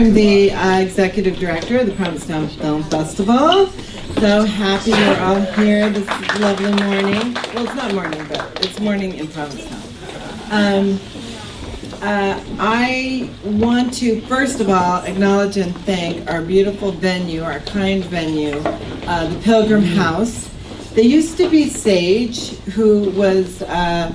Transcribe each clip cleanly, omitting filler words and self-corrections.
I'm the executive director of the Provincetown Film Festival. So happy you're all here this lovely morning. Well, it's not morning, but it's morning in Provincetown. I want to, first of all, acknowledge and thank our beautiful venue, our kind venue, the Pilgrim House. They used to be Sage, who was a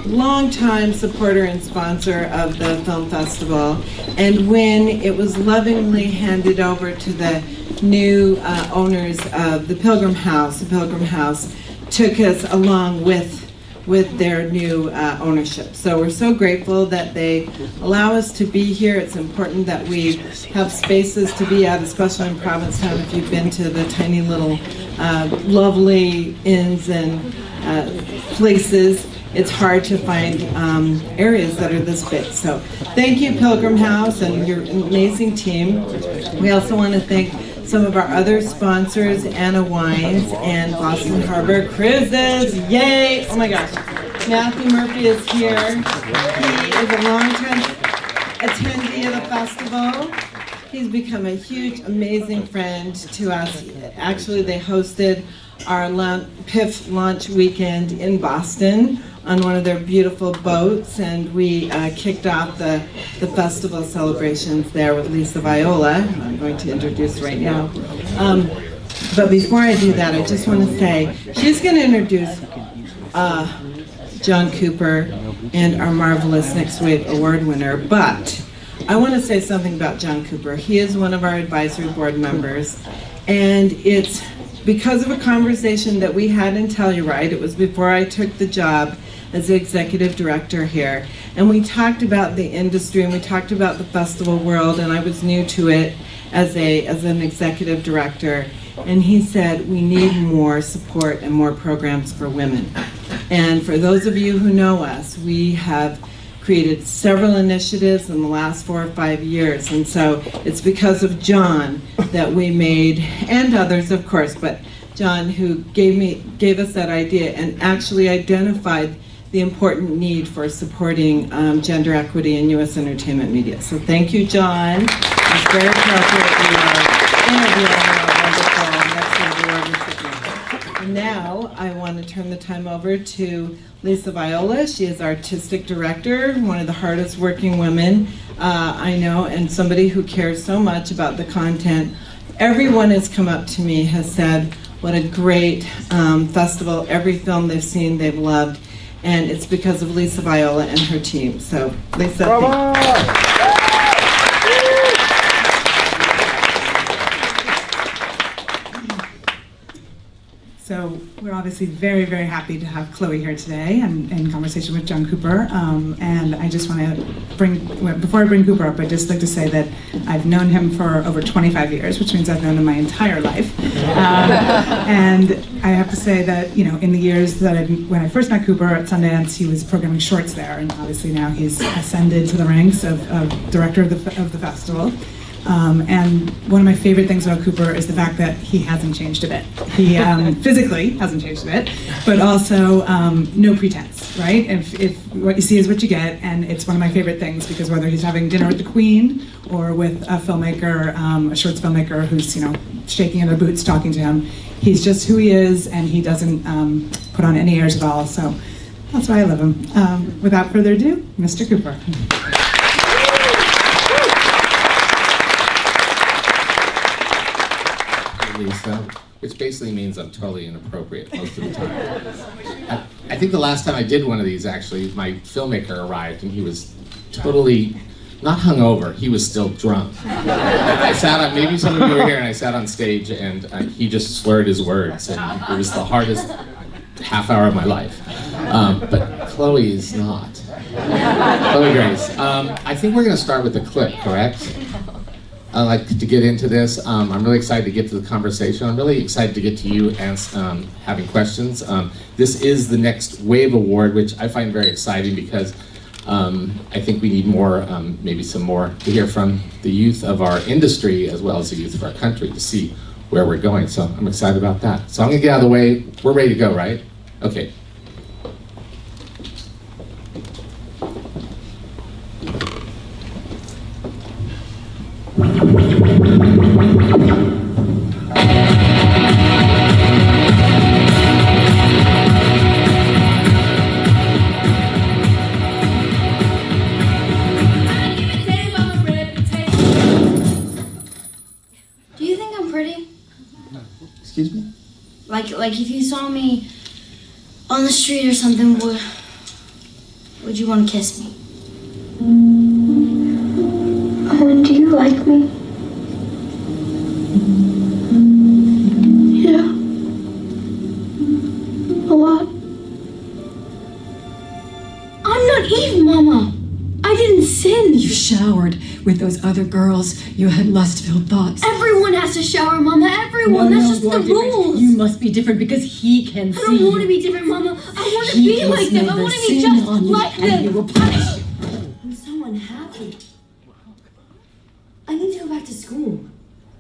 longtime supporter and sponsor of the film festival, and when it was lovingly handed over to the new owners of the Pilgrim House took us along with their new ownership. So we're so grateful that they allow us to be here. It's important that we have spaces to be at, especially in Provincetown. If you've been to the tiny little lovely inns and places, it's hard to find areas that are this big. So thank you, Pilgrim House, and your amazing team. We also want to thank some of our other sponsors, Anna Wines and Boston Harbor Cruises. Yay! Oh my gosh. Matthew Murphy is here. He is a longtime attendee of the festival. He's become a huge, amazing friend to us. Actually, they hosted our PIF launch weekend in Boston on one of their beautiful boats, and we kicked off the festival celebrations there with Lisa Viola, who I'm going to introduce right now. But before I do that, I just want to say, she's going to introduce John Cooper and our marvelous Next Wave Award winner, but I want to say something about John Cooper. He is one of our advisory board members, and it's because of a conversation that we had in Telluride. It was before I took the job as the executive director here, and we talked about the industry and we talked about the festival world, and I was new to it as an executive director, and he said we need more support and more programs for women. And for those of you who know us, we have created several initiatives in the last 4 or 5 years, and so it's because of John that we made, and others of course, but John who gave us that idea and actually identified the important need for supporting gender equity in U.S. entertainment media. So thank you, John. It's very appropriate we are interviewing our wonderful Next Wave Award recipient. And now I want to turn the time over to Lisa Viola. She is artistic director, one of the hardest working women I know, and somebody who cares so much about the content. Everyone has come up to me, has said what a great festival, every film they've seen they've loved, and it's because of Lisa Viola and her team. So Lisa, thank you. So we're obviously very, very happy to have Chloe here today and in conversation with John Cooper. And I just want to before I bring Cooper up, I'd just like to say that I've known him for over 25 years, which means I've known him my entire life. And I have to say that, you know, in the years that when I first met Cooper at Sundance, he was programming shorts there, and obviously now he's ascended to the ranks of director of the festival. And one of my favorite things about Cooper is the fact that he hasn't changed a bit. He physically hasn't changed a bit, but also no pretense, right? If what you see is what you get, and it's one of my favorite things, because whether he's having dinner with the Queen or with a filmmaker, a shorts filmmaker who's, you know, shaking in their boots talking to him, he's just who he is, and he doesn't put on any airs at all. So that's why I love him. Without further ado, Mr. Cooper. Lisa, which basically means I'm totally inappropriate most of the time. I think the last time I did one of these, actually, my filmmaker arrived and he was totally, not hungover, he was still drunk. I sat on, maybe some of you were here, and I sat on stage and he just slurred his words, and it was the hardest half hour of my life. But Chloe is not. Chloe Grace. I think we're going to start with a clip, correct? I'd like to get into this. I'm really excited to get to the conversation. I'm really excited to get to you and having questions. This is the Next Wave Award, which I find very exciting because I think we need more, maybe some more, to hear from the youth of our industry as well as the youth of our country to see where we're going. So I'm excited about that. So I'm gonna get out of the way. We're ready to go, right? Okay. Do you think I'm pretty? Excuse me? Like if you saw me on the street or something, would you want to kiss me? Do you like me? Yeah. A lot. I'm not Eve, Mama. I didn't sin. You showered with those other girls. You had lust-filled thoughts. Everyone has to shower, Mama. Everyone. That's just the rules. You must be different because he can see. I don't want to be different, Mama. I want to He be can like them. I smell want the to be sin just on you, like and he them. will punish you. I'm so unhappy. I need to go back to school.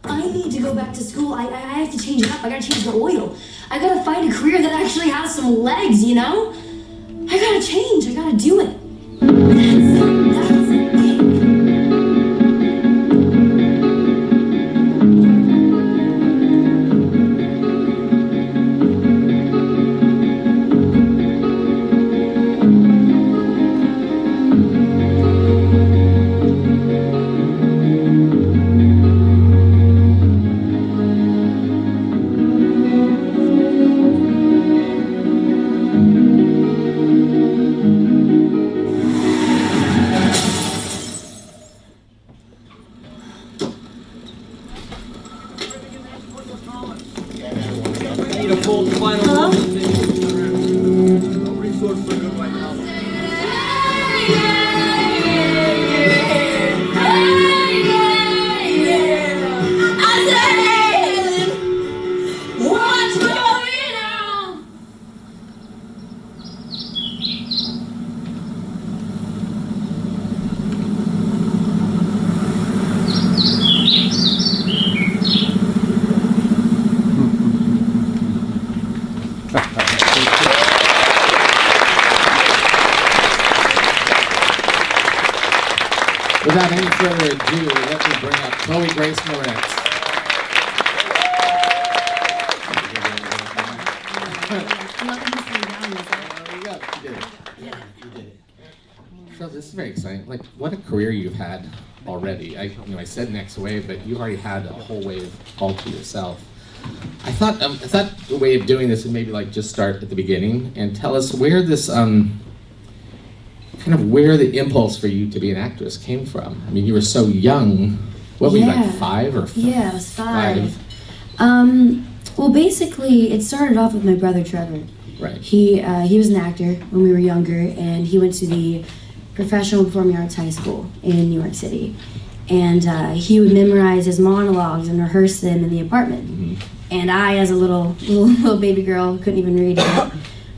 I need to go back to school. I have to change it up. I gotta change the oil. I gotta find a career that actually has some legs, you know? I gotta change. I gotta do it. That's it. Without any further ado, let me bring up Chloë Grace Moretz. So this is very exciting. Like, what a career you've had already. I said next wave, but you already had a whole wave all to yourself. I thought the way of doing this would maybe like just start at the beginning and tell us where this where the impulse for you to be an actress came from. I mean, you were so young. What were you, like 5 or 5? Yeah, I was 5. Well, basically, it started off with my brother Trevor. Right. He was an actor when we were younger, and he went to the Professional Performing Arts High School in New York City. And he would memorize his monologues and rehearse them in the apartment. Mm-hmm. And I, as a little baby girl, couldn't even read it.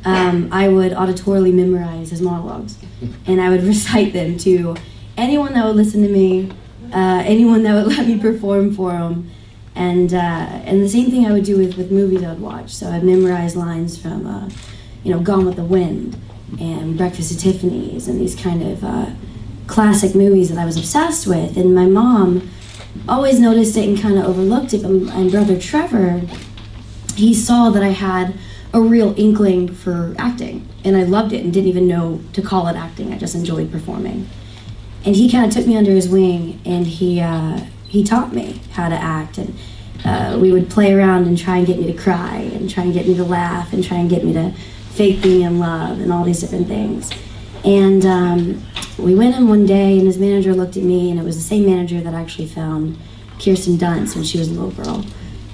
I would auditorily memorize his monologues, and I would recite them to anyone that would listen to me, anyone that would let me perform for them, and the same thing I would do with movies I would watch. So I'd memorize lines from, Gone with the Wind and Breakfast at Tiffany's and these kind of classic movies that I was obsessed with. And my mom always noticed it and kind of overlooked it. And brother Trevor, he saw that I had a real inkling for acting, and I loved it and didn't even know to call it acting. I just enjoyed performing. And he kind of took me under his wing, and he taught me how to act, and we would play around and try and get me to cry and try and get me to laugh and try and get me to fake being in love and all these different things. And we went in one day, and his manager looked at me, and it was the same manager that actually found Kirsten Dunst when she was a little girl.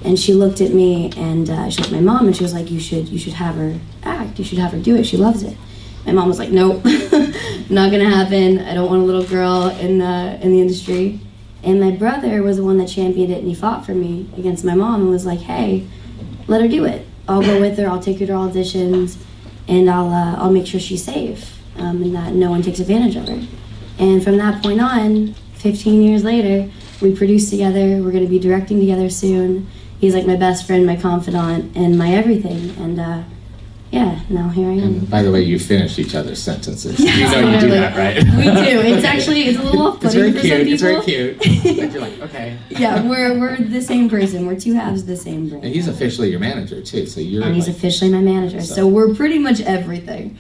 And she looked at me, and she looked at my mom, and she was like, you should have her act. You should have her do it. She loves it. My mom was like, nope, not gonna happen. I don't want a little girl in the industry. And my brother was the one that championed it, and he fought for me against my mom and was like, hey, let her do it. I'll go with her. I'll take her to auditions, and I'll make sure she's safe, and that no one takes advantage of her. And from that point on, 15 years later, we produced together. We're gonna be directing together soon. He's like my best friend, my confidant, and my everything. And yeah, now here I am. And by the way, you finished each other's sentences. Yes, You know you do that, right? We do. It's actually, it's a little off-putting for some people. It's very cute. But you're like, okay. Yeah, we're the same person. We're two halves of the same brain. And he's officially your manager too, so you're. And he's like, officially my manager, so we're pretty much everything.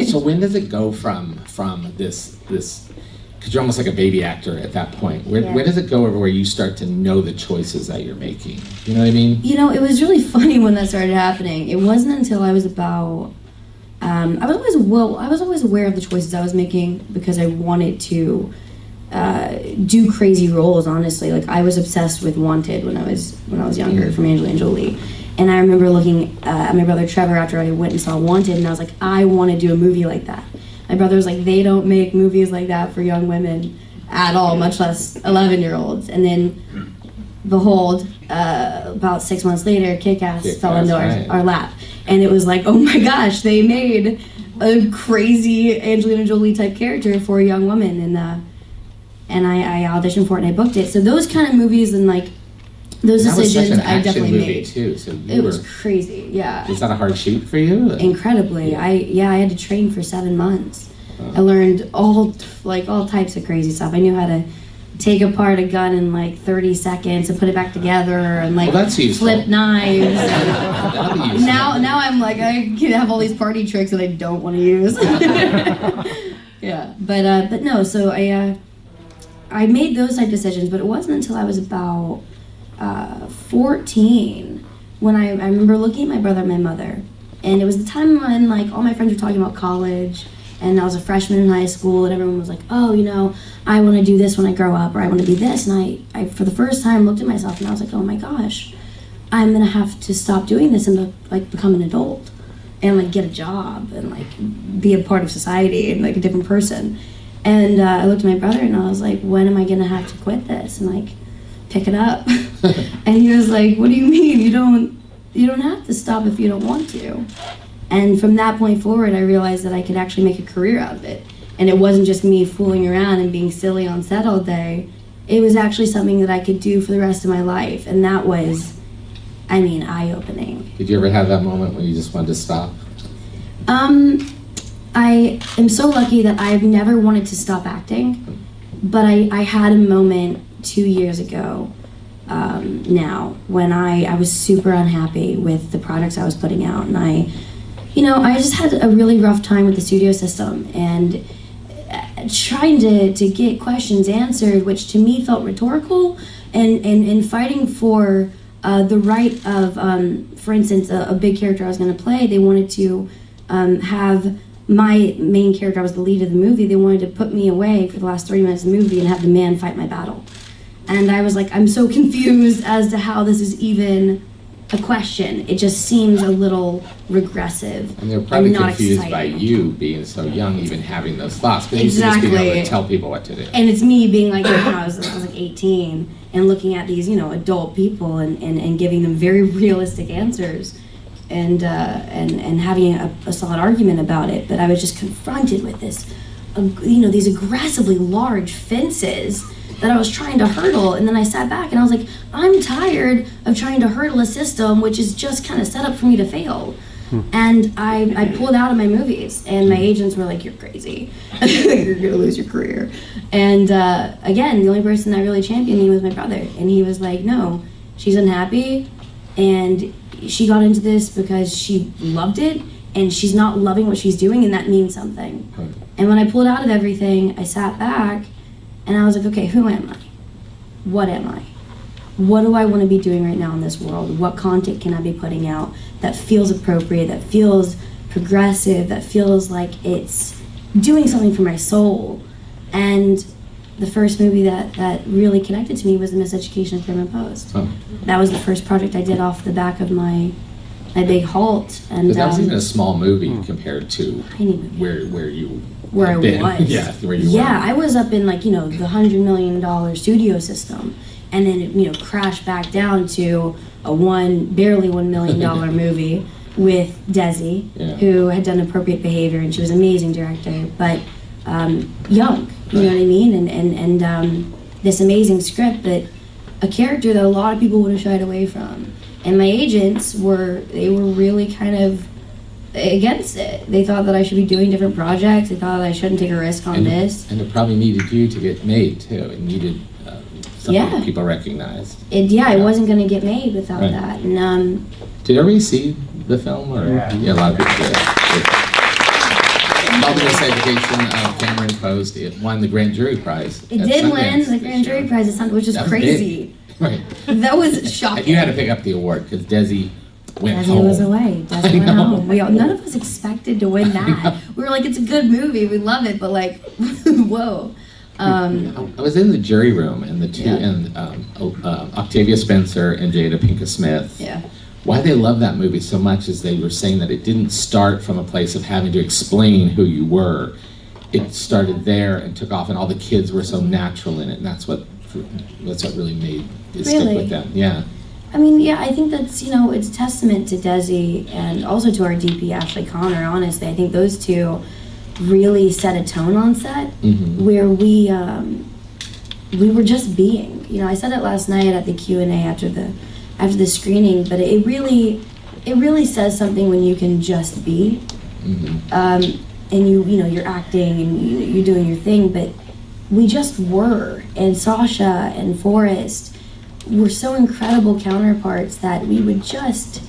So when does it go from this? Because you're almost like a baby actor at that point. Where does it go over where you start to know the choices that you're making? You know what I mean? You know, it was really funny when that started happening. It wasn't until I was about, I was always aware of the choices I was making because I wanted to do crazy roles. Honestly, like I was obsessed with Wanted when I was younger from Angelina Jolie, and I remember looking at my brother Trevor after I went and saw Wanted, and I was like, I want to do a movie like that. My brother was like, they don't make movies like that for young women at all, much less 11-year-olds. And then, behold, about 6 months later, Kick-Ass fell into our lap. And it was like, oh my gosh, they made a crazy Angelina Jolie type character for a young woman. And I auditioned for it and I booked it. So those kind of movies and like, those decisions I definitely made. Too, so it was crazy, yeah. Was that a hard shoot for you? Incredibly. Yeah. I had to train for 7 months. I learned all types of crazy stuff. I knew how to take apart a gun in like 30 seconds and put it back together and like flip knives. Now I'm like, I can have all these party tricks that I don't want to use. Yeah, but no. So I made those type decisions, but it wasn't until I was about 14 when I remember looking at my brother and my mother, and it was the time when like all my friends were talking about college, and I was a freshman in high school, and everyone was like, oh, you know, I want to do this when I grow up, or I want to be this, and I for the first time looked at myself and I was like, oh my gosh, I'm gonna have to stop doing this and like become an adult and like get a job and like be a part of society and like a different person. And I looked at my brother and I was like, when am I gonna have to quit this and like pick it up? And he was like, what do you mean? You don't have to stop if you don't want to. And from that point forward, I realized that I could actually make a career out of it. And it wasn't just me fooling around and being silly on set all day. It was actually something that I could do for the rest of my life. And that was, I mean, eye-opening. Did you ever have that moment when you just wanted to stop? I am so lucky that I've never wanted to stop acting. But I had a moment 2 years ago now when I was super unhappy with the products I was putting out. And I just had a really rough time with the studio system and trying to get questions answered, which to me felt rhetorical, and fighting for the right of, for instance, a big character I was going to play. They wanted to have my main character, I was the lead of the movie, they wanted to put me away for the last 30 minutes of the movie and have the man fight my battle. And I was like, I'm so confused as to how this is even a question. It just seems a little regressive. And they're probably not confused exciting. by you being so young, even having those thoughts. But Exactly. you should just be able to tell people what to do. And it's me being like, when I was like 18 and looking at these, adult people and giving them very realistic answers and having a solid argument about it. But I was just confronted with this, these aggressively large fences that I was trying to hurdle, and then I sat back and I was like, I'm tired of trying to hurdle a system which is just kind of set up for me to fail. And I pulled out of my movies, and my agents were like, you're crazy. You're gonna lose your career. And again, the only person that really championed me was my brother, and he was like, no, she's unhappy, and she got into this because she loved it, and she's not loving what she's doing, and that means something. And when I pulled out of everything, I sat back, and I was like, okay, who am I? What am I? What do I want to be doing right now in this world? What content can I be putting out that feels appropriate, that feels progressive, that feels like it's doing something for my soul? And the first movie that really connected to me was The Miseducation of Prim and Post. Oh. That was the first project I did off the back of my big halt. And Because that was even a small movie compared to tiny movie. where you Where I been. was. Yeah, where you were. Yeah, I was up in the $100 million studio system, and then it crashed back down to a barely $1 million movie with Desi, who had done Appropriate Behavior, and she was an amazing director, but young, you know what I mean, and this amazing script, but a character that a lot of people would have shied away from. And my agents were really kind of against it. They thought that I should be doing different projects. They thought that I shouldn't take a risk on this. And it probably needed you to get made too. It needed something Yeah. people recognized. It wasn't going to get made without that. And did everybody see the film? Or a lot of people did. This education Cameron Post, it won the grand jury prize. it did win the grand jury prize at Sundance, which is crazy. Right. That was shocking. And you had to pick up the award because Desi went Desi home. was away. Desi went home. None of us expected to win that. We were like, it's a good movie, we love it, but like, whoa. I was in the jury room, and the two, and Octavia Spencer and Jada Pinkett Smith. Yeah. Why they love that movie so much is they were saying that it didn't start from a place of having to explain who you were. It started there and took off, and all the kids were so natural in it, and that's what really made it stick with them. Yeah. I mean, yeah, I think that's, it's a testament to Desi and also to our DP, Ashley Connor, honestly. I think those two really set a tone on set where we were just being. I said it last night at the Q&A after the screening, but it really says something when you can just be. And you're acting and you're doing your thing, but we just were. And Sasha and Forrest were so incredible counterparts that we would just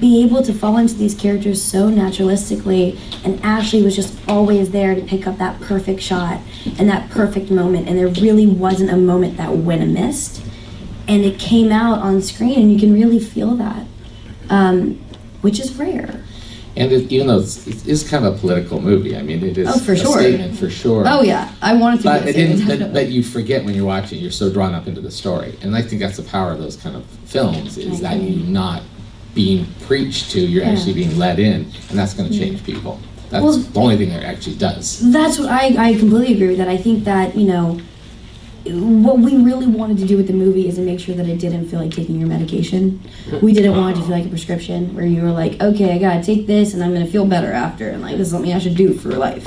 be able to fall into these characters so naturalistically, and Ashley was just always there to pick up that perfect shot and that perfect moment, and there really wasn't a moment that went amiss, and it came out on screen and you can really feel that, which is rare. And even though it is kind of a political movie, I mean, it is for sure. a statement for sure. Oh yeah, I wanted to be a statement. But you forget when you're watching, you're so drawn up into the story. And I think that's the power of those kind of films, is that you're not being preached to, you're actually being led in, and that's going to change people. That's the only thing that actually does. That's what I completely agree with that. I think that, what we really wanted to do with the movie is to make sure that it didn't feel like taking your medication. We didn't want it to feel like a prescription where you were like, okay, I gotta take this and I'm gonna feel better after, and like, this is something I should do for life.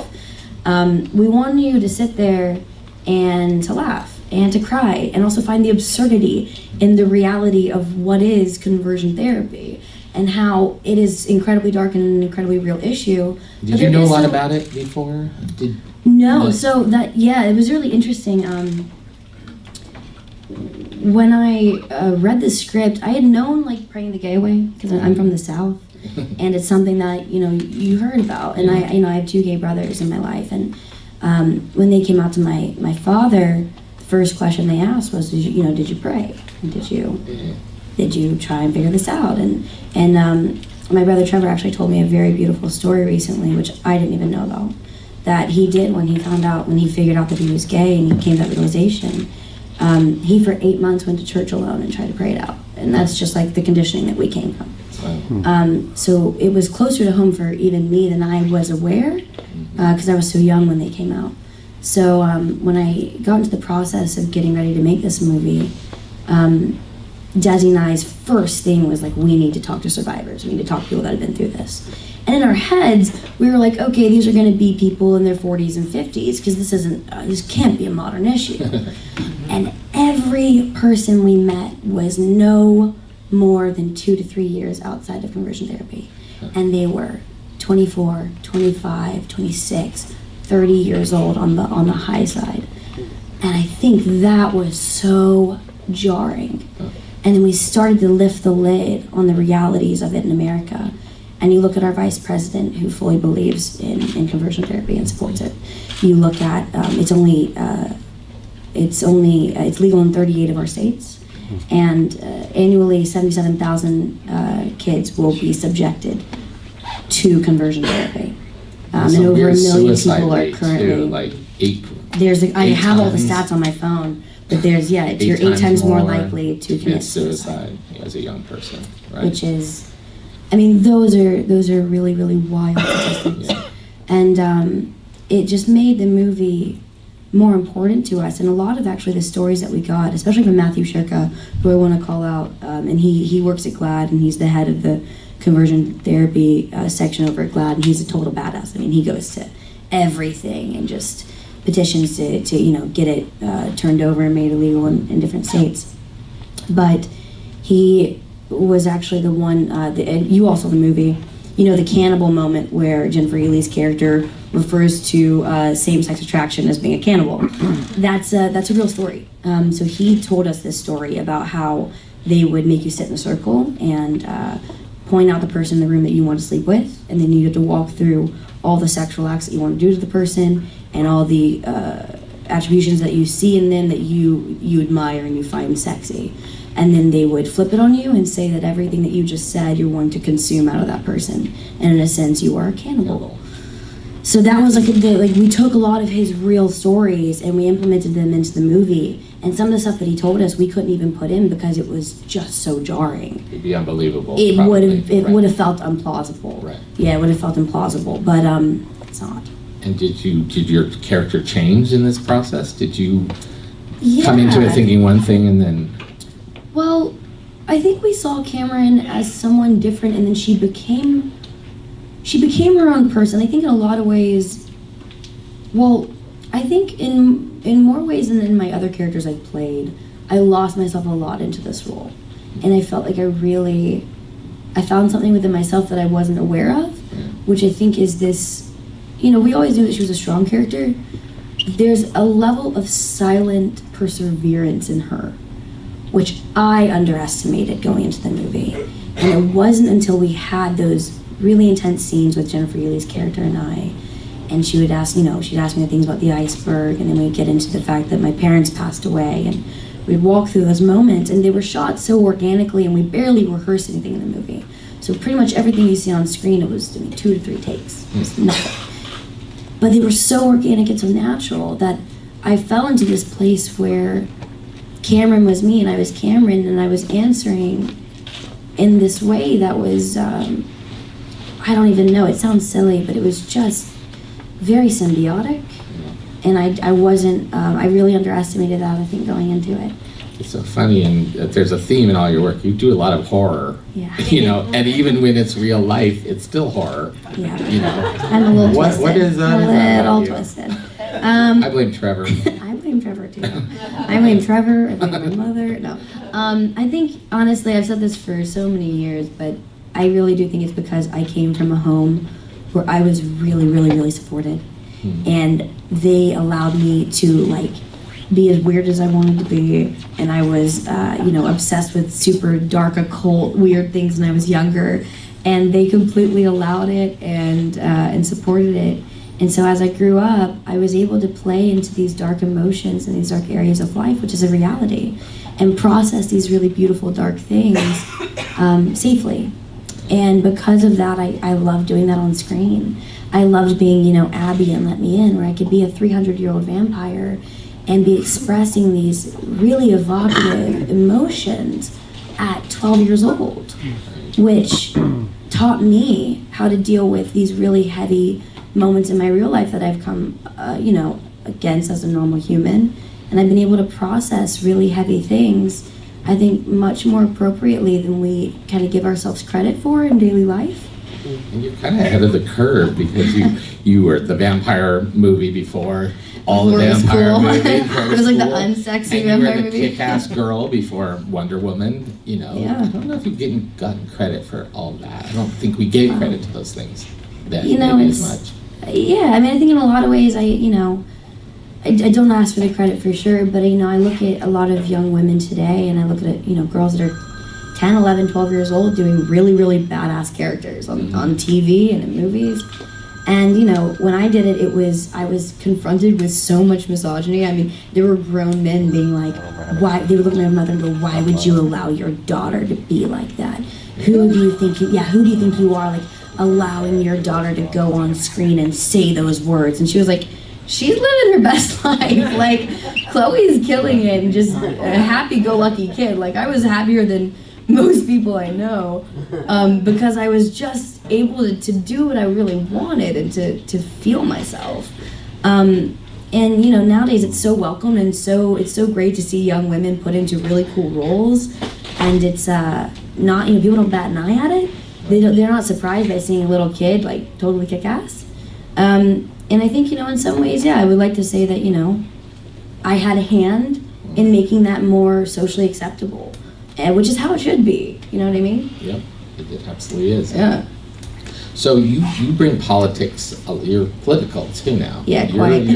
We wanted you to sit there and to laugh and to cry and also find the absurdity in the reality of what is conversion therapy and how it is incredibly dark and an incredibly real issue. Did you know a lot about it before? No, so that, it was really interesting. When I read the script, I had known like Praying the Gay Away because I'm from the South, and it's something that you heard about. And I have two gay brothers in my life, and when they came out to my father, the first question they asked was, did you pray? And did you try and figure this out? And my brother Trevor actually told me a very beautiful story recently, which I didn't even know about, that he did when he figured out that he was gay and he came to that realization. He for 8 months went to church alone and tried to pray it out, and that's just like the conditioning that we came from. So it was closer to home for even me than I was aware, because I was so young when they came out. So when I got into the process of getting ready to make this movie, Desi and I's first thing was like, we need to talk to survivors. We need to talk to people that have been through this. And in our heads, we were like, okay, these are going to be people in their 40s and 50s, because this can't be a modern issue. And every person we met was no more than 2 to 3 years outside of conversion therapy. And they were 24, 25, 26, 30 years old on the high side. And I think that was so jarring. And then we started to lift the lid on the realities of it in America. And you look at our vice president, who fully believes in conversion therapy and supports it. You look at it's legal in 38 of our states, and annually 77,000 kids will be subjected to conversion therapy, and over 1 million people are currently. I have all the stats on my phone. But you're 8 times more likely to commit suicide as a young person, right? Which is, I mean, those are really, really wild statistics. And it just made the movie more important to us. And a lot of actually the stories that we got, especially from Matthew Shirka, who I want to call out, and he works at GLAD, and he's the head of the conversion therapy section over at GLAD, and he's a total badass. I mean, he goes to everything and just petitions to get it turned over and made illegal in different states. But he was actually the one, you all saw the movie, the cannibal moment where Jennifer Ealy's character refers to same-sex attraction as being a cannibal. That's a real story. So he told us this story about how they would make you sit in a circle and point out the person in the room that you want to sleep with, and then you get to walk through all the sexual acts that you want to do to the person and all the attributions that you see in them that you admire and you find sexy. And then they would flip it on you and say that everything that you just said you're wanting to consume out of that person. And in a sense, you are a cannibal. So that was we took a lot of his real stories and we implemented them into the movie. And some of the stuff that he told us we couldn't even put in because it was just so jarring. It'd be unbelievable. It would have felt implausible. Right. Yeah, it would have felt implausible, but it's not. And did your character change in this process? Did you come into it thinking one thing and then? Well, I think we saw Cameron as someone different, and then she became her own person. I think in a lot of ways, I think in more ways than in my other characters I've played, I lost myself a lot into this role. And I felt like I found something within myself that I wasn't aware of, which I think is this, we always knew that she was a strong character. There's a level of silent perseverance in her, which I underestimated going into the movie. And it wasn't until we had those really intense scenes with Jennifer Ealy's character and I, and she would ask, she'd ask me things about the iceberg, and then we'd get into the fact that my parents passed away, and we'd walk through those moments, and they were shot so organically, and we barely rehearsed anything in the movie. So pretty much everything you see on screen, it was 2 to 3 takes. It was nothing. But they were so organic and so natural that I fell into this place where Cameron was me and I was Cameron, and I was answering in this way that was, I don't even know, it sounds silly, but it was just very symbiotic. And I wasn't, I really underestimated that, I think, going into it. It's so funny, and there's a theme in all your work. You do a lot of horror, and even when it's real life, it's still horror. Yeah, I'm a little twisted. What is that? A little twisted. I blame Trevor. I blame Trevor too. I blame Trevor. I blame my mother. No, I think honestly, I've said this for so many years, but I really do think it's because I came from a home where I was really, really, really supported, and they allowed me to be as weird as I wanted to be, and I was, obsessed with super dark, occult, weird things when I was younger, and they completely allowed it and supported it. And so as I grew up, I was able to play into these dark emotions and these dark areas of life, which is a reality, and process these really beautiful dark things safely. And because of that, I loved doing that on screen. I loved being, Abby and Let Me In, where I could be a 300-year-old vampire and be expressing these really evocative emotions at 12 years old, which taught me how to deal with these really heavy moments in my real life that I've come, against as a normal human. And I've been able to process really heavy things, I think, much more appropriately than we kind of give ourselves credit for in daily life. And you're kind of ahead of the curve because you were the vampire movie before all the vampire movies. It was like the unsexy vampire movie. You were the kick-ass girl before Wonder Woman. Yeah. I don't know if you've gotten credit for all that. I don't think we gave credit to those things then as much. Yeah, I think in a lot of ways, I don't ask for the credit for sure, but I look at a lot of young women today, and I look at girls that are 10, 11, 12 years old doing really, really badass characters on TV and in movies. And when I did it, I was confronted with so much misogyny. There were grown men being like, why? They would look at my mother and go, why would you allow your daughter to be like that? Who do you think you are, allowing your daughter to go on screen and say those words? And she was like, she's living her best life. Chloe's killing it and just a happy-go-lucky kid. I was happier than most people I know, because I was just able to do what I really wanted and to feel myself. And nowadays it's so welcome, and it's so great to see young women put into really cool roles, and it's not, people don't bat an eye at it. They're not surprised by seeing a little kid totally kick ass. And I think, in some ways, I would like to say that, I had a hand in making that more socially acceptable, which is how it should be. You know what I mean? Yep, it absolutely is. Yeah. So you bring politics, you're political too now. Yeah, quite.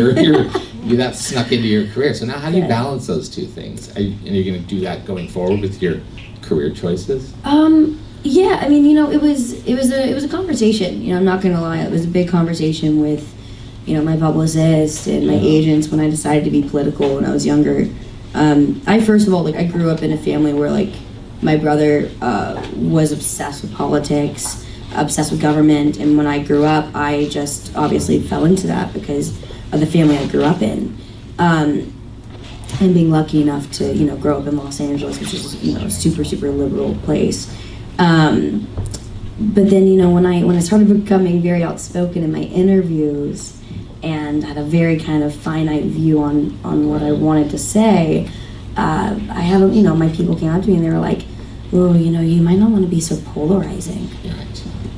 That snuck into your career. So now how do you Yeah. balance those two things? And you're going to do that going forward with your career choices? Yeah, I mean, it was a conversation. I'm not gonna lie, it was a big conversation with, my publicist and my agents when I decided to be political when I was younger. I first of all, I grew up in a family where my brother was obsessed with politics, obsessed with government, and when I grew up, I just obviously fell into that because of the family I grew up in. And being lucky enough to, grow up in Los Angeles, which is, a super, super liberal place. But then, when I started becoming very outspoken in my interviews and had a very kind of finite view on what I wanted to say, I have, my people came up to me and they were like, oh, you might not want to be so polarizing.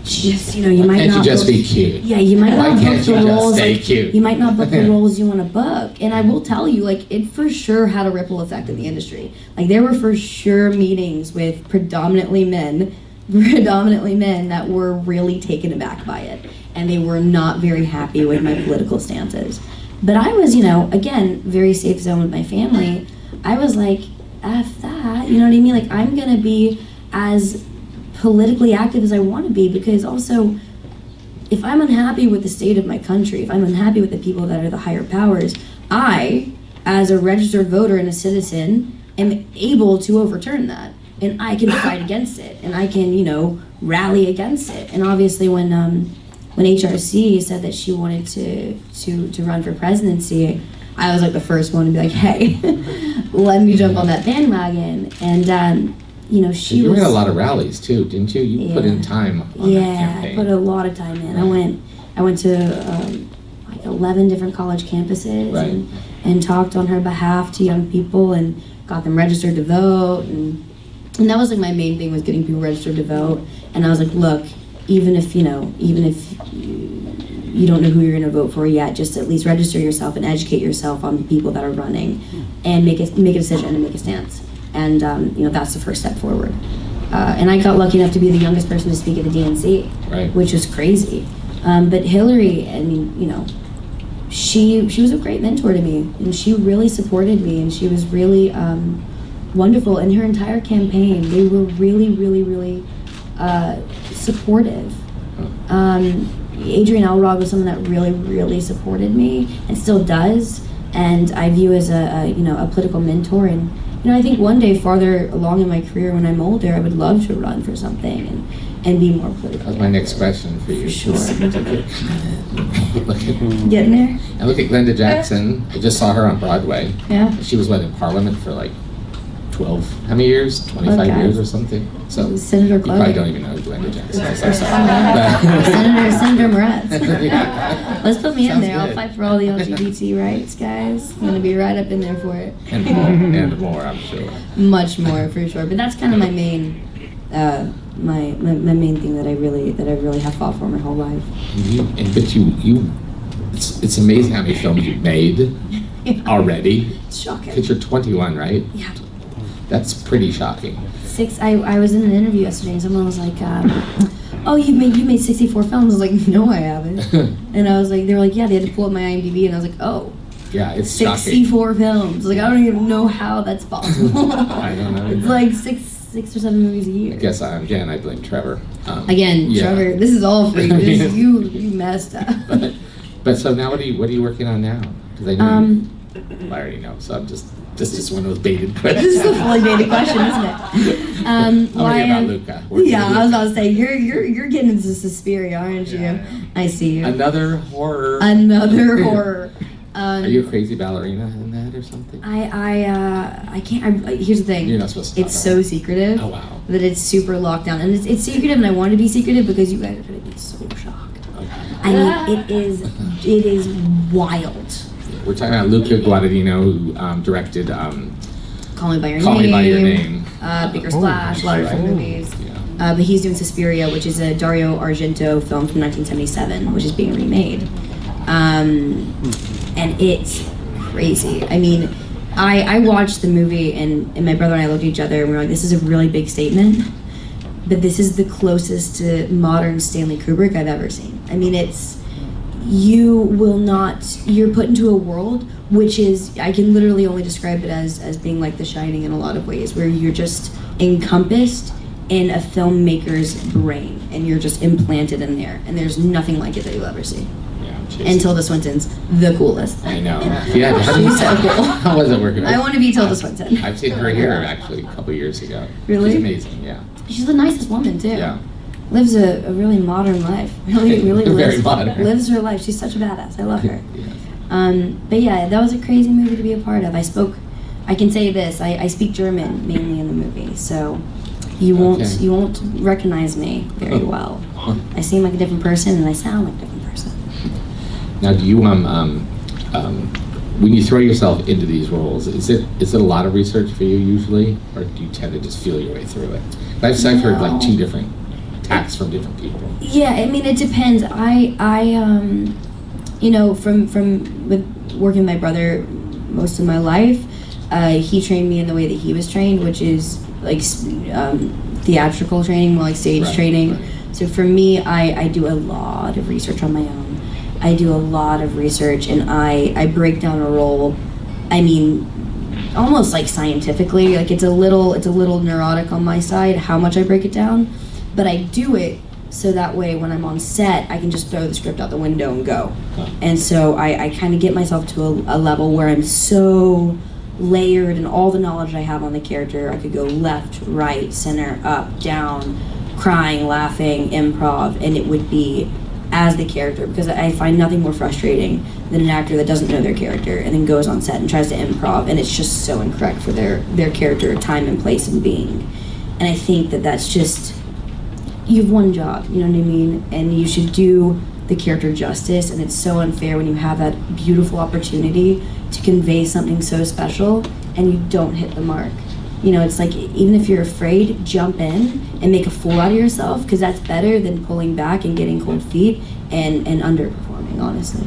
Just, you might can't not. You just be cute? Yeah, you might not book the roles. Cute? You might not book the roles you want to book. And I will tell you, it for sure had a ripple effect in the industry. There were for sure meetings with predominantly men that were really taken aback by it, and they were not very happy with my political stances. But I was, again, very safe zone with my family. I was like, F that, you know what I mean? I'm gonna be as politically active as I want to be, because also, if I'm unhappy with the state of my country, if I'm unhappy with the people that are the higher powers, I, as a registered voter and a citizen, am able to overturn that. And I can fight against it, and I can, rally against it. And obviously, when HRC said that she wanted to run for presidency, I was the first one to be like, hey, let me jump on that bandwagon. And she you was. ran a lot of rallies too, didn't you? You put in time on that campaign. I put a lot of time in. I went to 11 different college campuses and talked on her behalf to young people and got them registered to vote, and that was my main thing, was getting people registered to vote. And I was like, look, even if you don't know who you're going to vote for yet, just at least register yourself and educate yourself on the people that are running, and make a decision and make a stance. And that's the first step forward. And I got lucky enough to be the youngest person to speak at the DNC, which was crazy. But Hillary, I mean, she was a great mentor to me, and she really supported me, and she was really wonderful. And her entire campaign, they were really, really, really supportive. Adrienne Elrod was someone that really, really supported me, and still does, and I view as a political mentor. And I think one day, farther along in my career, when I'm older, I would love to run for something and be more political. That's my next question for you. For sure. Getting there? And look at Glenda Jackson. I just saw her on Broadway. Yeah. She was in Parliament for 12, how many years? 25 years or something. So Senator Chloë. You probably don't even know who Glenda Jackson is. I'm sorry. Senator Moretz. Yeah. Let's put me in there. Good. I'll fight for all the LGBT rights, guys. I'm gonna be right up in there for it. And more, I'm sure. Much more, for sure. But that's kind of my main, my main thing that I really have fought for my whole life. It's amazing how many films you've made already. It's shocking. Because you're 21, right? Yeah. That's pretty shocking. I was in an interview yesterday, and someone was like, oh, you made 64 films. I was like, no, I haven't. And I was like, they were like, yeah, they had to pull up my IMDb, and I was like, oh. Yeah, it's 64 films. I don't even know how that's possible. I don't know. It's six or seven movies a year. I guess I blame Trevor. Trevor, this is all for you. You messed up. But so now, what are you working on now? Because I know I already know. So I'm just one of those baited questions. This is a fully baited question, isn't it? Why about Luca? I was about to say you're getting into Suspiria, aren't you? Yeah. I see you. Another horror. Are you a crazy ballerina in that or something? I can't. Here's the thing. You're not supposed to. It's so secretive. Oh wow. That it's super locked down, and it's secretive, and I want to be secretive because you guys are gonna be so shocked. Okay. I mean, it is wild. We're talking about Luca Guadagnino, who directed Call Me by Your Name, Bigger Splash, a lot of different movies. Yeah. But he's doing Suspiria, which is a Dario Argento film from 1977, which is being remade. And it's crazy. I mean, I watched the movie, and my brother and I looked at each other, and we were like, this is a really big statement. but this is the closest to modern Stanley Kubrick I've ever seen. I mean, you're put into a world which is, I can literally only describe it as being like The Shining in a lot of ways, where you're just encompassed in a filmmaker's brain, and you're just implanted in there, and there's nothing like it that you'll ever see. And Tilda Swinton's the coolest. I know. Yeah, She's so cool. How was it working? I want to be Tilda Swinton. I've seen her here actually a couple years ago. Really? She's amazing, yeah. She's the nicest woman too. Yeah. Lives a really modern life. Really Very modern. Lives her life. She's such a badass. I love her. Yeah. But yeah, that was a crazy movie to be a part of. I can say this, I speak German mainly in the movie, so you won't recognize me very well. I seem like a different person and I sound like a different person. Now, do you when you throw yourself into these roles, is it a lot of research for you usually, or do you tend to just feel your way through it? I've heard like two different attacks from different people. Yeah, I mean it depends. You know, from with working with my brother most of my life, he trained me in the way that he was trained, which is like theatrical training, more like stage training. Right. So for me, I do a lot of research on my own. I do a lot of research, and I break down a role. I mean, almost like scientifically. Like it's a little neurotic on my side how much I break it down, but I do it so that way when I'm on set, I can just throw the script out the window and go. And so I kind of get myself to a level where I'm so layered in all the knowledge I have on the character. I could go left, right, center, up, down, crying, laughing, improv, and it would be as the character, because I find nothing more frustrating than an actor that doesn't know their character and then goes on set and tries to improv, and it's just so incorrect for their character, time and place and being. And I think that's just, you have one job, you know what I mean? And you should do the character justice, and it's so unfair when you have that beautiful opportunity to convey something so special and you don't hit the mark. You know, it's like, even if you're afraid, jump in and make a fool out of yourself, because that's better than pulling back and getting cold feet and underperforming, honestly.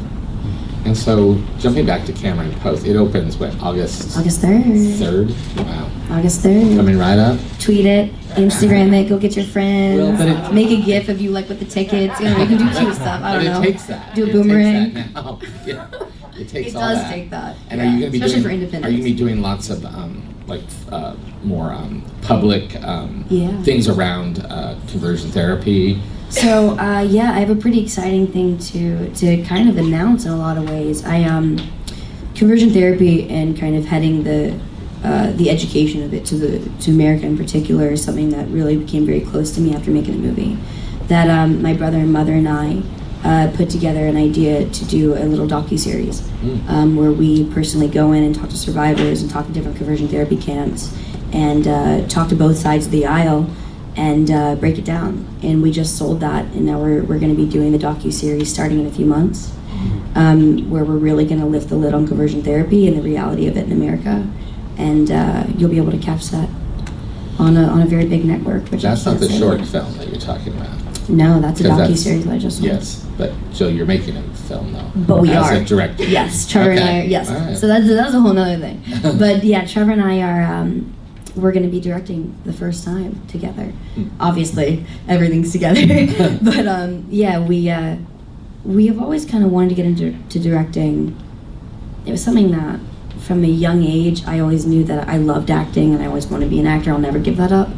And so, jumping back to camera and post, it opens when August 3rd. 3rd? Wow. August 3rd. Coming right up. Tweet it, Instagram it, go get your friends, Well, make a GIF of you like with the tickets. You know, you can do cute stuff. I don't know. But it takes that. Do a boomerang. Takes that now. Yeah. It takes It all does that. take that. And yeah. are you going to be especially doing? for independence? Are you going to be doing lots of more public things around conversion therapy? So yeah, I have a pretty exciting thing to kind of announce in a lot of ways. Conversion therapy and kind of heading the education of it to America in particular is something that really became very close to me after making a movie. That my brother and mother and I put together an idea to do a little docuseries where we personally go in and talk to survivors and talk to different conversion therapy camps and talk to both sides of the aisle and break it down. And we just sold that, and now we're going to be doing the docuseries starting in a few months, where we're really going to lift the lid on conversion therapy and the reality of it in America. And you'll be able to catch that on a very big network. Which That's not the short film that you're talking about. No, that's a docuseries that I just sold. Yes, but so you're making a film though. But we are. As a director. Yes, Trevor and I are, yes. Right. So that's a whole nother thing. But yeah, Trevor and I are, we're going to be directing the first time together. Obviously, everything's together. But yeah, we have always kind of wanted to get into directing. It was something that from a young age, I always knew that I loved acting and I always wanted to be an actor. I'll never give that up.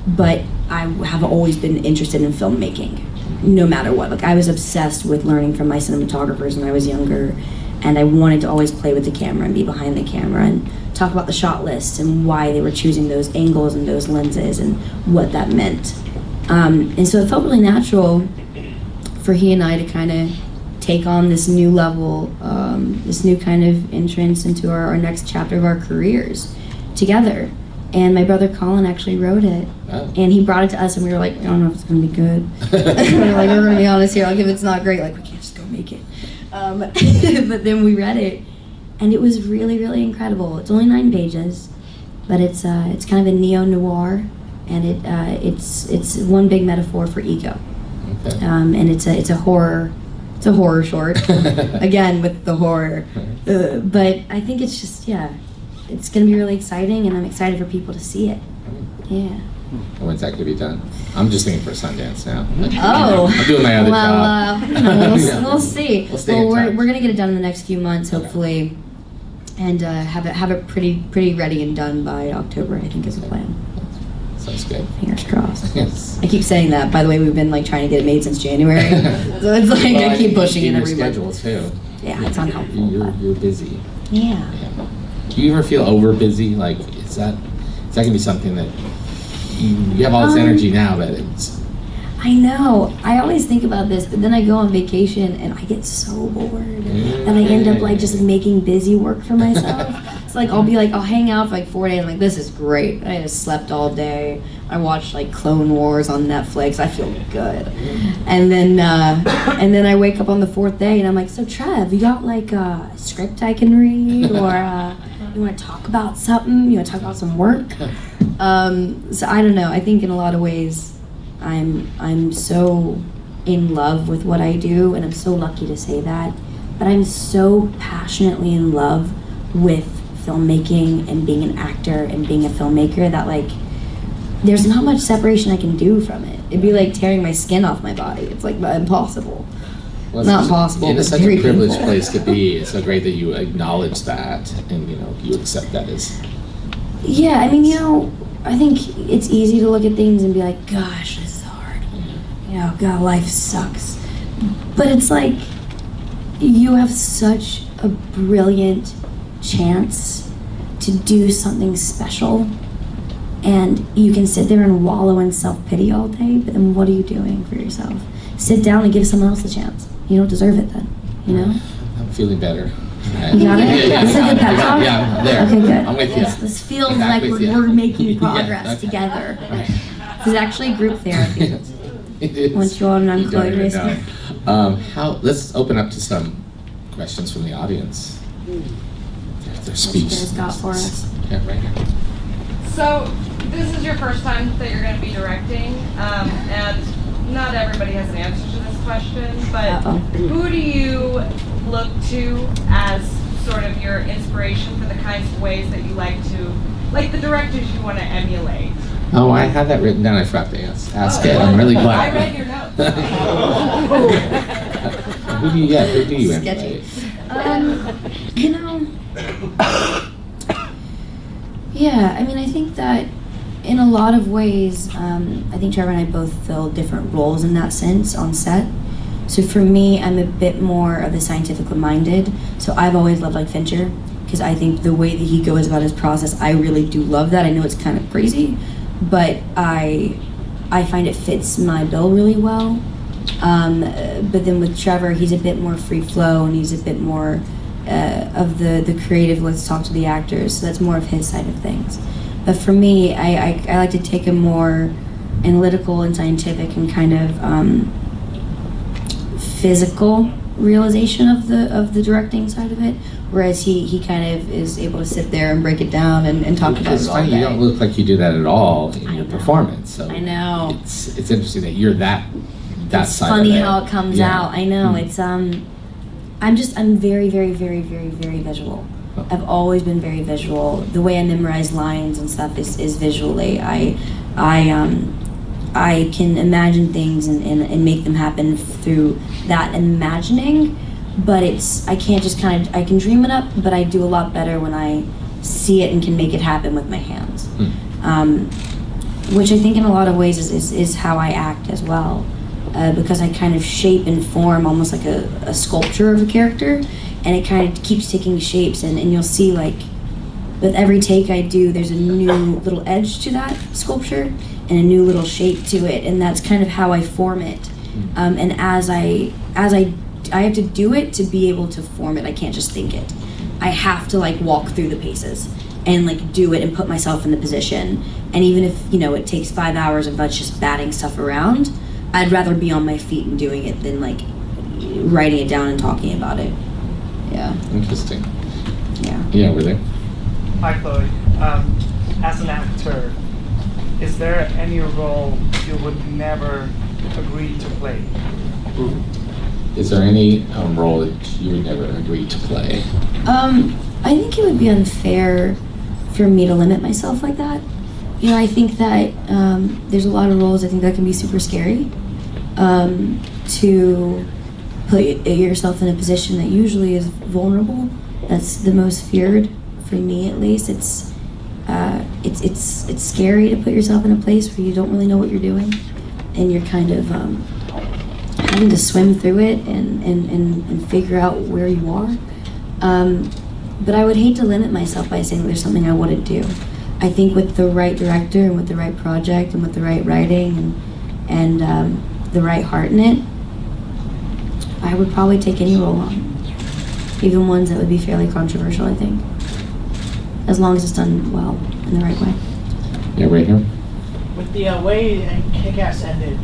But I have always been interested in filmmaking, no matter what. Like, I was obsessed with learning from my cinematographers when I was younger, and I wanted to always play with the camera and be behind the camera and talk about the shot lists and why they were choosing those angles and those lenses and what that meant. And so it felt really natural for he and I to kind of take on this new level, this new kind of entrance into our next chapter of our careers together. And my brother Colin actually wrote it, and he brought it to us, and we were like, I don't know if it's gonna be good. We're like, we're gonna be honest here. Like, if it's not great, like, we can't just go make it. But then we read it, and it was really, really incredible. It's only 9 pages, but it's kind of a neo-noir, and it's one big metaphor for ego. Okay. And it's a horror short, again with the horror. But I think it's just, yeah. It's going to be really exciting, and I'm excited for people to see it. Yeah. And when's that gonna be done? I'm just thinking for Sundance now. Oh. I'm doing my other job. We'll see. We'll stay in touch. We're gonna get it done in the next few months, hopefully, and have it pretty ready and done by October. I think is the plan. Sounds good. Fingers crossed. Yes. I keep saying that. By the way, we've been like trying to get it made since January, so it's like I keep pushing it your every month. schedule too. Yeah, it's unhelpful. You're busy. Yeah. Do you ever feel over busy? Like, is that gonna be something that you have all this energy now, but it's. I know. I always think about this, but then I go on vacation and I get so bored, and I end up like just making busy work for myself. It's like I'll hang out for like 4 days. I'm like, this is great. I just slept all day. I watched like Clone Wars on Netflix. I feel good. And then I wake up on the 4th day and I'm like, so Trev, you got like a script I can read, or you want to talk about something? You want to talk about some work? So I don't know. I think in a lot of ways, I'm so in love with what I do, and I'm so lucky to say that. But I'm so passionately in love with filmmaking and being an actor and being a filmmaker that like there's not much separation I can do from it. It'd be like tearing my skin off my body. It's like impossible. Well, not possible. It's But such very a privileged painful. place to be. It's so great that you acknowledge that and you accept that as. Yeah, I mean, I think it's easy to look at things and be like, gosh, this is hard. God, life sucks. But it's like, you have such a brilliant chance to do something special, and you can sit there and wallow in self-pity all day, but then what are you doing for yourself? Sit down and give someone else a chance. You don't deserve it then, I'm feeling better. You got it? This is a good pep talk? Yeah, I'm there. Okay, good. I'm with you. This feels I'm back like with you. we're making Yeah, progress okay. together. This is actually group therapy. It is. Once you all know, I'm You don't Chloe even Racer. know. Let's open up to some questions from the audience. Their What you speech. guys got for us? Yeah, right here. So, this is your first time that you're going to be directing, and not everybody has an answer to this question, but Uh-oh. who do you look to as sort of your inspiration for the kinds of ways that you like the directors you want to emulate? Oh, I have that written down. I forgot to ask it. I'm really glad. I read your notes. Who do you Sketchy. emulate? Yeah, I mean, I think that in a lot of ways, I think Trevor and I both fill different roles in that sense on set. So for me, I'm a bit more of the scientifically minded. So I've always loved like Fincher, because I think the way that he goes about his process, I really do love that. I know it's kind of crazy, but I find it fits my bill really well. But then with Trevor, he's a bit more free flow, and he's a bit more of the creative, let's talk to the actors, so that's more of his side of things. But for me, I like to take a more analytical and scientific and kind of physical realization of the directing side of it, whereas he kind of is able to sit there and break it down and talk about It's it all funny, day. you don't look like you do that at all in I your know. performance. So I know. It's interesting that you're that It's side funny of it. how it comes Yeah. out. I know. Mm. It's I'm very, very, very, very, very visual. Oh. I've always been very visual. The way I memorize lines and stuff is visually. I can imagine things and make them happen through that imagining, but I can't just I can dream it up, but I do a lot better when I see it and can make it happen with my hands. Which I think in a lot of ways is how I act as well. Because I kind of shape and form almost like a sculpture of a character, and it kind of keeps taking shapes, and you'll see like with every take I do, there's a new little edge to that sculpture and a new little shape to it, and that's kind of how I form it. And as I have to do it to be able to form it. I can't just think it. I have to like walk through the paces and like do it and put myself in the position. And even if it takes 5 hours of us just batting stuff around, I'd rather be on my feet and doing it than like writing it down and talking about it. Yeah. Interesting. Yeah. Yeah, over there. Hi, Chloe. As an actor, is there any role you would never agree to play? Is there any role that you would never agree to play? I think it would be unfair for me to limit myself like that. You know, I think that there's a lot of roles I think that can be super scary. To put yourself in a position that usually is vulnerable. That's the most feared, for me at least. It's scary to put yourself in a place where you don't really know what you're doing, and you're kind of having to swim through it and figure out where you are. But I would hate to limit myself by saying there's something I wouldn't do. I think with the right director and with the right project and with the right writing and the right heart in it, I would probably take any role on. Even ones that would be fairly controversial, I think. As long as it's done well, in the right way. Yeah, right here. With the way Kick-Ass ended,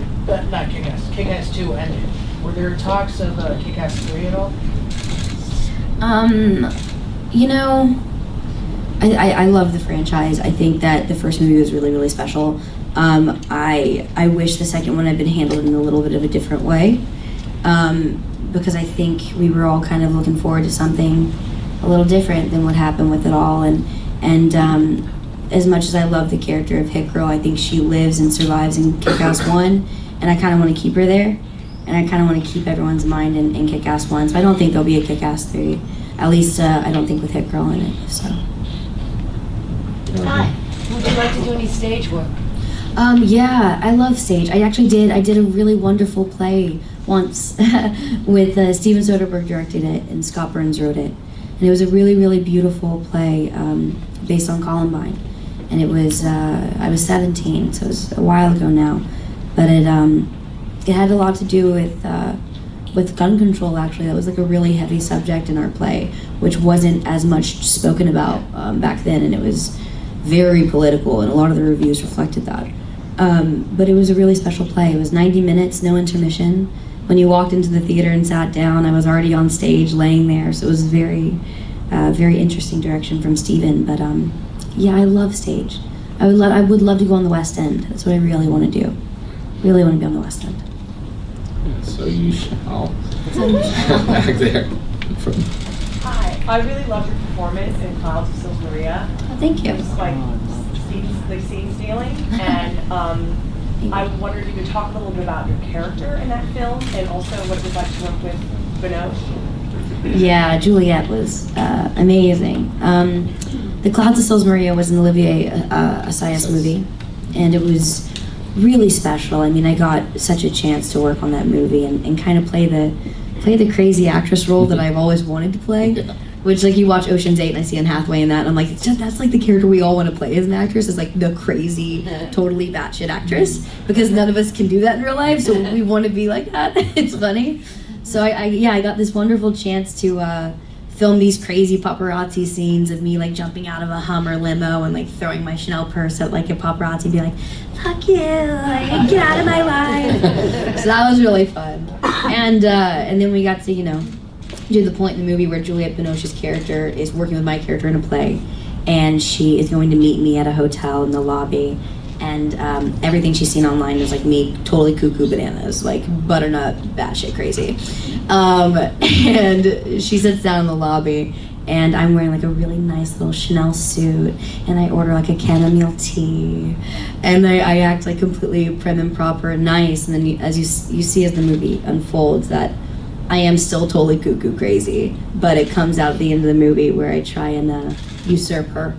not Kick-Ass, Kick-Ass 2 ended, were there talks of Kick-Ass 3 at all? You know, I love the franchise. I think that the first movie was really, really special. I wish the second one had been handled in a little bit of a different way. Because I think we were all kind of looking forward to something a little different than what happened with it all. And as much as I love the character of Hit Girl, I think she lives and survives in Kick-Ass 1, and I kind of want to keep her there. And I kind of want to keep everyone's mind in Kick-Ass 1, so I don't think there'll be a Kick-Ass 3. At least I don't think with Hit Girl in it, so. Hi, would you like to do any stage work? Yeah, I love stage. I did a really wonderful play once with Steven Soderbergh directed it and Scott Burns wrote it. And it was a really, really beautiful play based on Columbine. And it was, I was 17, so it was a while ago now. But it had a lot to do with gun control, actually. That was like a really heavy subject in our play, which wasn't as much spoken about back then, and it was very political, and a lot of the reviews reflected that. But it was a really special play. It was 90 minutes, no intermission. When you walked into the theater and sat down, I was already on stage laying there, so it was very, very interesting direction from Steven. But yeah, I love stage. I would love to go on the West End. That's what I really want to do. Really want to be on the West End. So you shall. Back there. Hi, I really loved your performance in Clouds of Sils Maria. Oh, thank you. It's like scene stealing, and I wondered if you could talk a little bit about your character in that film, and also what it was like to work with Binoche. Yeah, Juliet was amazing. The Clouds of Sils Maria was an Olivier Assayas movie, and it was really special. I mean, I got such a chance to work on that movie and kind of play the crazy actress role that I've always wanted to play. Yeah. Which, like, you watch Ocean's 8 and I see Anne Hathaway in that, and I'm like, that's like the character we all want to play as an actress, is like the crazy, totally batshit actress, because none of us can do that in real life, so we want to be like that. It's funny. So I got this wonderful chance to film these crazy paparazzi scenes of me like jumping out of a Hummer limo and like throwing my Chanel purse at like a paparazzi and be like, fuck you, like, get out of my life. So that was really fun. And then we got to, you know, do the point in the movie where Juliette Binoche's character is working with my character in a play, and she is going to meet me at a hotel in the lobby, and everything she's seen online is like me totally cuckoo bananas, like butternut batshit crazy. And she sits down in the lobby, and I'm wearing like a really nice little Chanel suit, and I order like a chamomile tea, and I act like completely prim and proper and nice, and then as you see as the movie unfolds that I am still totally cuckoo crazy, but it comes out at the end of the movie where I try and usurp her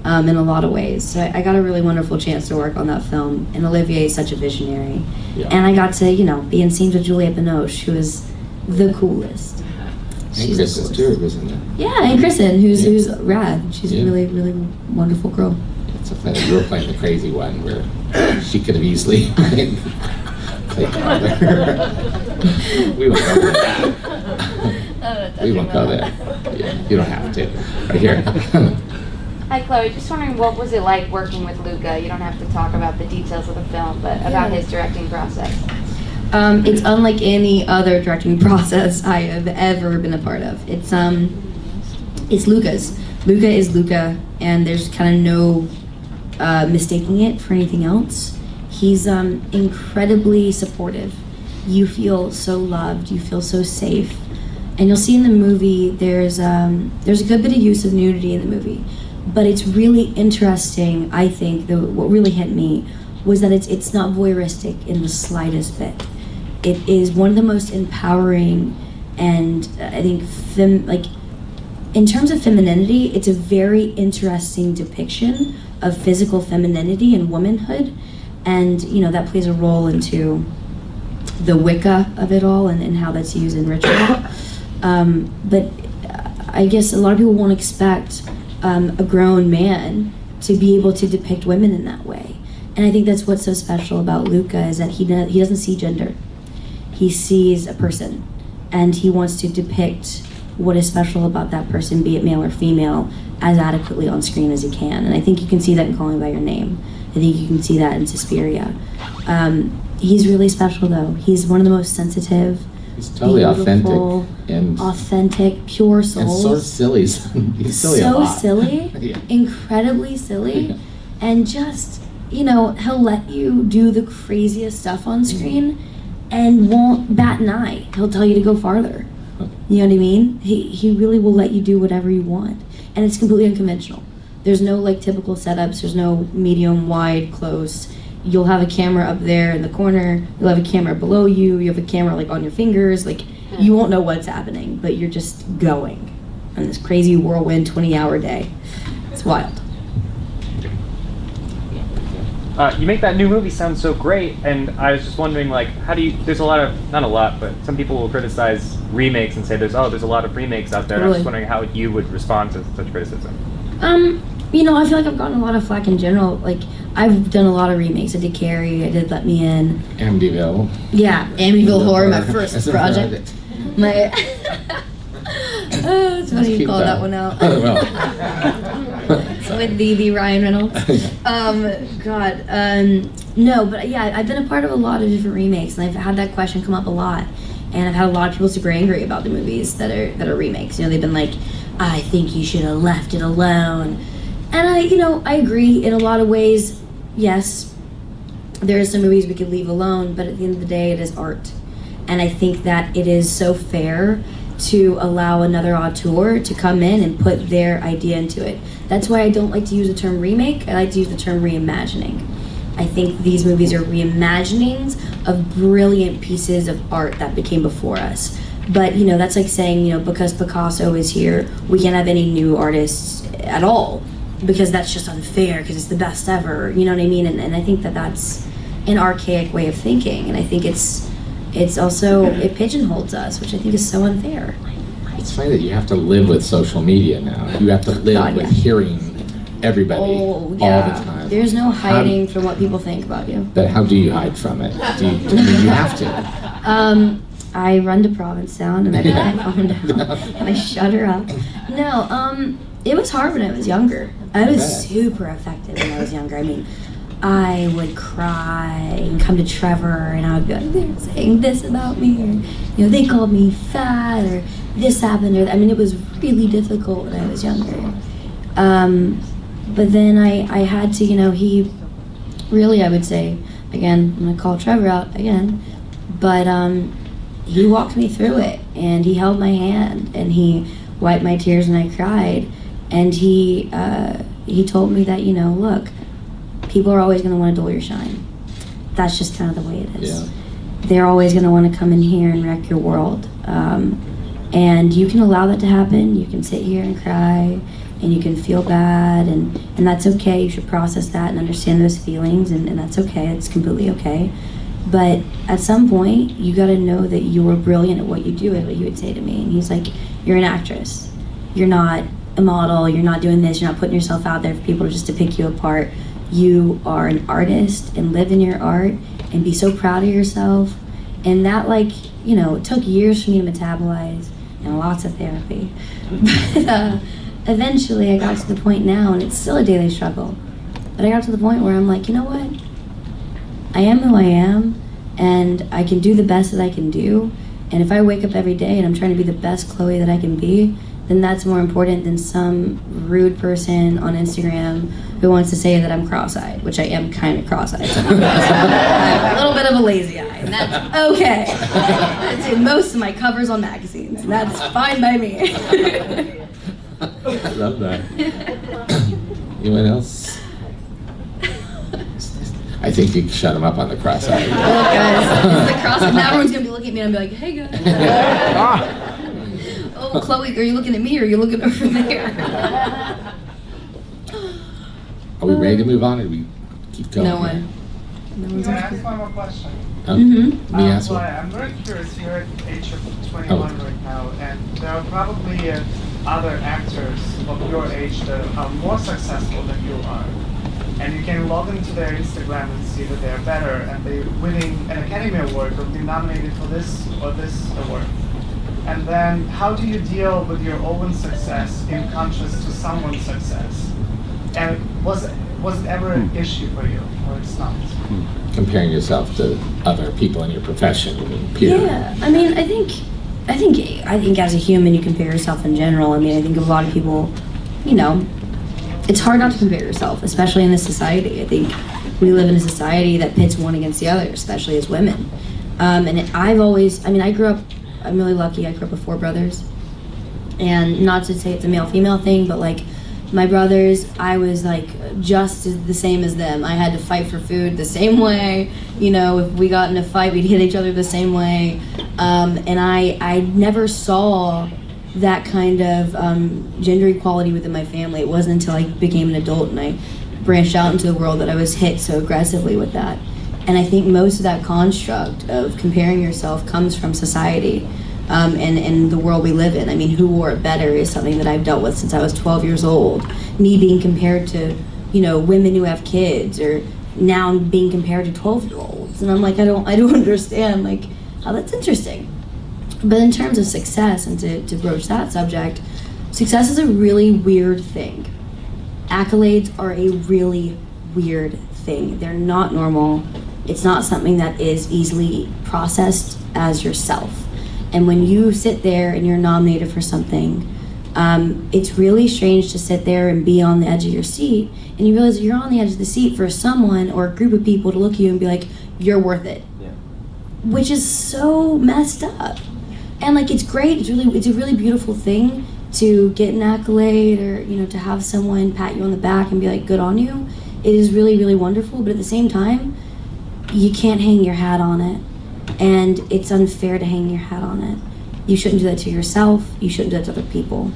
in a lot of ways. So I got a really wonderful chance to work on that film, and Olivier is such a visionary. Yeah. And I got to, you know, be in scenes with Juliette Binoche, who is the coolest. And Kristen Stewart was in there. Yeah, and Kristen, who's rad. She's a really, really wonderful girl. It's so funny. You were playing the crazy one where she could have easily played mother. We won't go there. We won't go there. Yeah, you don't have to. Right here. Hi, Chloe. Just wondering, what was it like working with Luca? You don't have to talk about the details of the film, but about his directing process. It's unlike any other directing process I have ever been a part of. It's Luca's. Luca is Luca, and there's kind of no mistaking it for anything else. He's incredibly supportive. You feel so loved. You feel so safe. And you'll see in the movie there's a good bit of use of nudity in the movie, But it's really interesting, I think, what really hit me was that it's not voyeuristic in the slightest bit. It is one of the most empowering, and I think, in terms of femininity, it's a very interesting depiction of physical femininity and womanhood, and that plays a role into the Wicca of it all and how that's used in ritual. But I guess a lot of people won't expect a grown man to be able to depict women in that way. And I think that's what's so special about Luca, is that he doesn't see gender. He sees a person, and he wants to depict what is special about that person, be it male or female, as adequately on screen as he can. And I think you can see that in Calling by Your Name. I think you can see that in Suspiria. He's really special, though. He's one of the most sensitive, he's totally authentic and authentic, pure souls. And sort of silly. He's silly a so lot. silly, Yeah. incredibly silly, Yeah. and just, he'll let you do the craziest stuff on screen and won't bat an eye. He'll tell you to go farther. You know what I mean? He really will let you do whatever you want. And it's completely unconventional. There's no typical setups, there's no medium, wide, close. You'll have a camera up there in the corner, you'll have a camera below you, you have a camera on your fingers, you won't know what's happening, but you're just going on this crazy whirlwind 20-hour day. It's wild. You make that new movie sound so great, and I was just wondering, how do you? There's a lot of, not a lot, but some people will criticize remakes and say there's a lot of remakes out there. Really? I was just wondering how you would respond to such criticism. I feel like I've gotten a lot of flack in general. I've done a lot of remakes. I did Carrie, I did Let Me In. Amityville. Yeah, Amityville Horror, my first project. It's funny you called that one out. With the Ryan Reynolds. No, but yeah, I've been a part of a lot of different remakes, and I've had that question come up a lot. And I've had a lot of people super angry about the movies that are remakes. They've been like, I think you should have left it alone. And I agree in a lot of ways. Yes, there are some movies we could leave alone, but at the end of the day, it is art. And I think that it is so fair to allow another auteur to come in and put their idea into it. That's why I don't like to use the term remake. I like to use the term reimagining. I think these movies are reimaginings of brilliant pieces of art that became before us. But that's like saying, because Picasso is here, we can't have any new artists at all, because that's just unfair, because it's the best ever, you know what I mean? And I think that that's an archaic way of thinking, and I think it's also, it pigeonholes us, which I think is so unfair. It's funny that you have to live with social media now. You have to live with hearing everybody all the time. There's no hiding from what people think about you. But how do you hide from it? You have to. I run to Provincetown and I put my phone down and I shut her up. No, it was hard when I was younger. I was super affected when I was younger. I mean, I would cry and come to Trevor and I would be like, they're saying this about me, or they called me fat, or this happened, or it was really difficult when I was younger. But then I had to, he really, I would say, again, I'm gonna call Trevor out again, but he walked me through it, and he held my hand, and he wiped my tears when I cried, and he told me that, look, people are always going to want to dull your shine. That's just kind of the way it is. Yeah. They're always going to want to come in here and wreck your world. And you can allow that to happen. You can sit here and cry, and you can feel bad, and that's okay. You should process that and understand those feelings, and that's okay. It's completely okay. But at some point, you got to know that you're brilliant at what you do, is what he would say to me. And he's like, you're an actress. You're not a model. You're not doing this. You're not putting yourself out there for people just to pick you apart. You are an artist, and live in your art and be so proud of yourself. And that, it took years for me to metabolize and lots of therapy. But eventually I got to the point now, and it's still a daily struggle, but I got to the point where I'm like, you know what? I am who I am, and I can do the best that I can do. And if I wake up every day and I'm trying to be the best Chloe that I can be, then that's more important than some rude person on Instagram who wants to say that I'm cross-eyed, which I am kind of cross-eyed. I'm a little bit of a lazy eye, and that's okay. That's in most of my covers on magazines, and that's fine by me. I love that. Anyone else? I think you can shut him up on the cross-eyed. Oh, guys, this is the cross-eyed. Now everyone's gonna be looking at me and I'm be like, hey guys. Oh, Chloe, are you looking at me or are you looking over there? Are we ready to move on, or do we keep going? No one. Can I ask one more question? Me ask one? I'm very curious. You're at the age of 21 right now, and there are probably other actors of your age that are more successful than you are. And you can log into their Instagram and see that they're better, and they're winning an Academy Award or being nominated for this or this award. And then, how do you deal with your own success in contrast to someone's success? And was it ever an issue for you, or it's not? Comparing yourself to other people in your profession, peer. Yeah, I mean, I think as a human, you compare yourself in general. I mean, I think a lot of people, you know, it's hard not to compare yourself, especially in this society. I think we live in a society that pits one against the other, especially as women. And I'm really lucky. I grew up with 4 brothers, and not to say it's a male-female thing, but like, my brothers, I was like just the same as them. I had to fight for food the same way. You know, if we got in a fight, we'd hit each other the same way. And I never saw that kind of gender equality within my family. It wasn't until I became an adult and I branched out into the world that I was hit so aggressively with that. And I think most of that construct of comparing yourself comes from society. And the world we live in. I mean, who wore it better is something that I've dealt with since I was 12 years old. Me being compared to, you know, women who have kids, or now being compared to 12-year-olds. And I'm like, I don't understand, like, how that's interesting. But in terms of success, and to broach that subject, success is a really weird thing. Accolades are a really weird thing. They're not normal. It's not something that is easily processed as yourself. And when you sit there and you're nominated for something, it's really strange to sit there and be on the edge of your seat, and you realize that you're on the edge of the seat for someone or a group of people to look at you and be like, you're worth it. Yeah. Which is so messed up. And like, it's great, it's a really beautiful thing to get an accolade, or, you know, to have someone pat you on the back and be like, good on you. It is really, really wonderful, but at the same time, you can't hang your hat on it. And it's unfair to hang your hat on it. You shouldn't do that to yourself. You shouldn't do that to other people.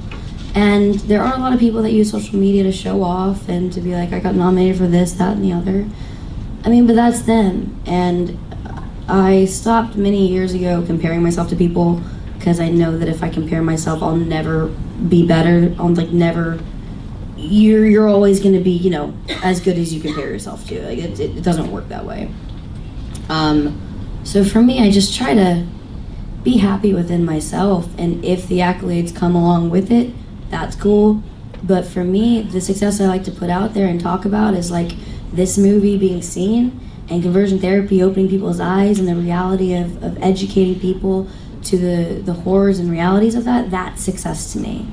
And there are a lot of people that use social media to show off and to be like, I got nominated for this, that, and the other. I mean, but that's them. And I stopped many years ago comparing myself to people, because I know that if I compare myself, I'll never be better. I'll like never. You're always going to be, you know, as good as you compare yourself to. Like it doesn't work that way. So for me, I just try to be happy within myself, and if the accolades come along with it, that's cool. But for me, the success I like to put out there and talk about is like this movie being seen, and conversion therapy opening people's eyes, and the reality of educating people to the horrors and realities of that. That's success to me.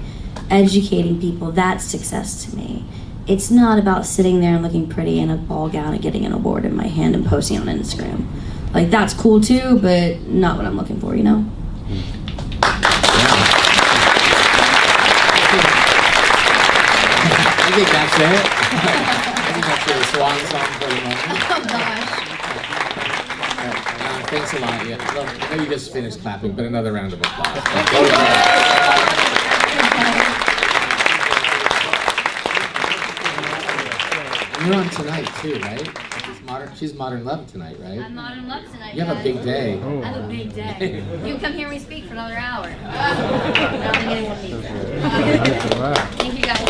Educating people, that's success to me. It's not about sitting there and looking pretty in a ball gown and getting an award in my hand and posting on Instagram. Like, that's cool too, but not what I'm looking for, you know? I think that's it. I think that's your swan song for the moment. Oh gosh. Thanks a lot. Yeah. Well, maybe just finish clapping, but another round of applause. You're on tonight too, right? She's Modern Love tonight, right? I'm Modern Love tonight. You have a big day. I have a big day. You can come hear me speak for another hour. I don't think anyone needs that. Thank you guys.